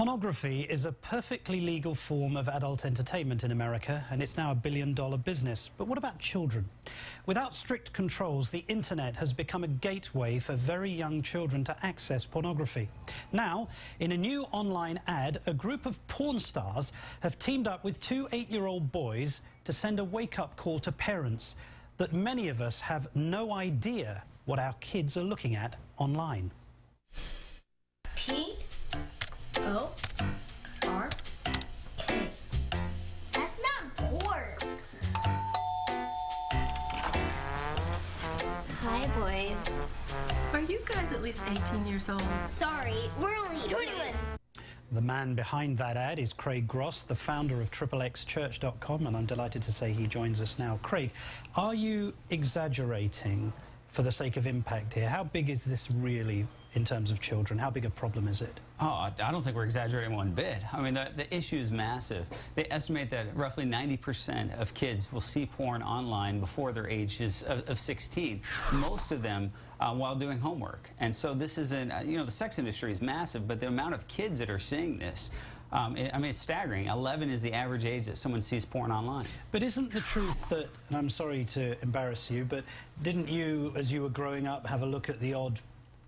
Pornography is a perfectly legal form of adult entertainment in America, and it's now a billion-dollar business. But what about children? Without strict controls, the internet has become a gateway for very young children to access pornography. Now, in a new online ad, a group of porn stars have teamed up with two 8-year-old boys to send a wake-up call to parents that many of us have no idea what our kids are looking at online. P-O-R-K. That's not pork. Hi, boys. Are you guys at least 18 years old? Sorry, we're only 21. The man behind that ad is Craig Gross, the founder of XXXchurch.com, and I'm delighted to say he joins us now. Craig, are you exaggerating for the sake of impact here? How big is this really in terms of children? How big a problem is it? Oh, I don't think we're exaggerating one bit. I mean, the issue is massive. They estimate that roughly 90% of kids will see porn online before their age of 16, most of them while doing homework. And so this isn't, you know, the sex industry is massive, but the amount of kids that are seeing this, I mean, it's staggering. 11 is the average age that someone sees porn online. But isn't the truth that, and I'm sorry to embarrass you, but didn't you, as you were growing up, have a look at the odd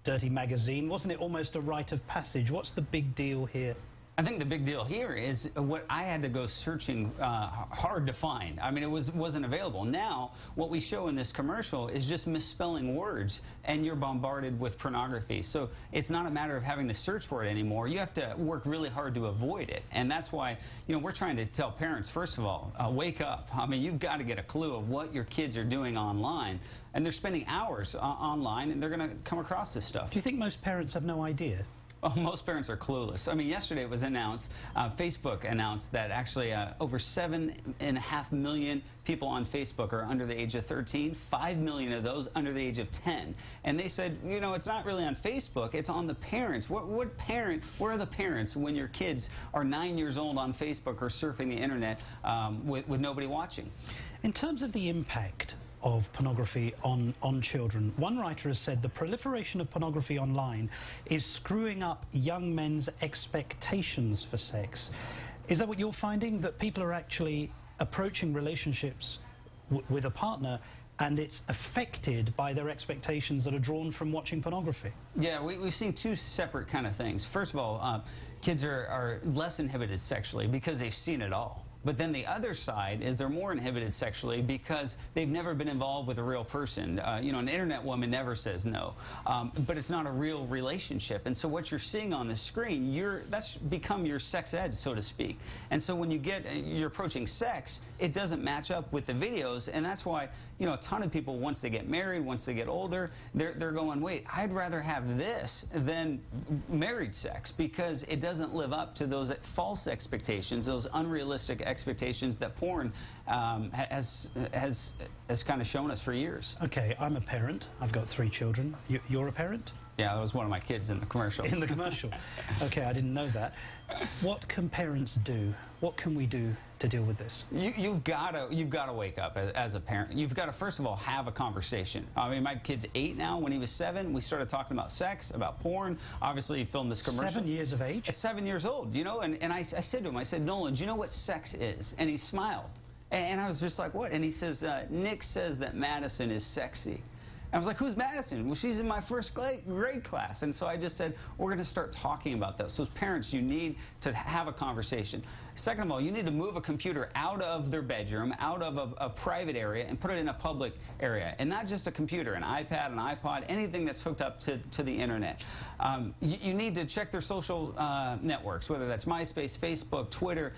dirty magazine? Wasn't it almost a rite of passage? What's the big deal here? I think the big deal here is what I had to go searching hard to find. I mean, it wasn't available. Now, what we show in this commercial is just misspelling words, and you're bombarded with pornography. So it's not a matter of having to search for it anymore. You have to work really hard to avoid it. And that's why, you know, we're trying to tell parents, first of all, wake up. I mean, you've got to get a clue of what your kids are doing online. And they're spending hours online, and they're going to come across this stuff. Do you think most parents have no idea? Well, most parents are clueless. I mean, yesterday it was announced, Facebook announced that actually over 7.5 million people on Facebook are under the age of 13, 5 million of those under the age of 10. And they said, you know, it's not really on Facebook, it's on the parents. What parent, where are the parents when your kids are 9 years old on Facebook or surfing the internet with nobody watching? In terms of the impact of pornography on children, one writer has said the proliferation of pornography online is screwing up young men's expectations for sex. Is that what you're finding, that people are actually approaching relationships with a partner and it's affected by their expectations that are drawn from watching pornography? Yeah, we've seen two separate kind of things. First of all, kids are less inhibited sexually because they've seen it all. But then the other side is they're more inhibited sexually because they've never been involved with a real person. You know, an internet woman never says no, but it's not a real relationship. And so what you're seeing on the screen, that's become your sex ed, so to speak. And so when you're approaching sex, it doesn't match up with the videos, and that's why, you know, a ton of people, once they get married, once they get older, they're going, wait, I'd rather have this than married sex because it doesn't live up to those false expectations, those unrealistic expectations that porn has kind of shown us for years. Okay, I'm a parent. I've got 3 children. You're a parent? Yeah, that was one of my kids in the commercial. In the commercial. Okay, I didn't know that. What can parents do? What can we do to deal with this? You've got to wake up as a parent. You've got to, first of all, have a conversation. I mean, my kid's 8 now. When he was 7, we started talking about sex, about porn. Obviously, he filmed this commercial. 7 years of age? 7 years old, you know, and I said to him, I said, Nolan, do you know what sex is? And he smiled. And I was just like, what? And he says, Nick says that Madison is sexy. I was like, who's Madison? Well, she's in my first grade class. And so I just said, we're going to start talking about this. So parents, you need to have a conversation. Second of all, you need to move a computer out of their bedroom, out of a private area, and put it in a public area. And not just a computer, an iPad, an iPod, anything that's hooked up to the internet. You need to check their social networks, whether that's MySpace, Facebook, Twitter.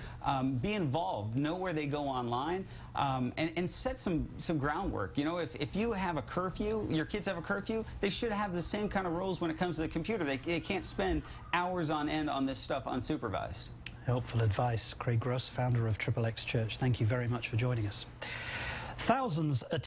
Be involved. Know where they go online. And set some groundwork. You know, if you have a curfew, your kids have a curfew, they should have the same kind of rules when it comes to the computer. They can't spend hours on end on this stuff unsupervised. Helpful advice. Craig Gross, founder of XXXchurch. Thank you very much for joining us. Thousands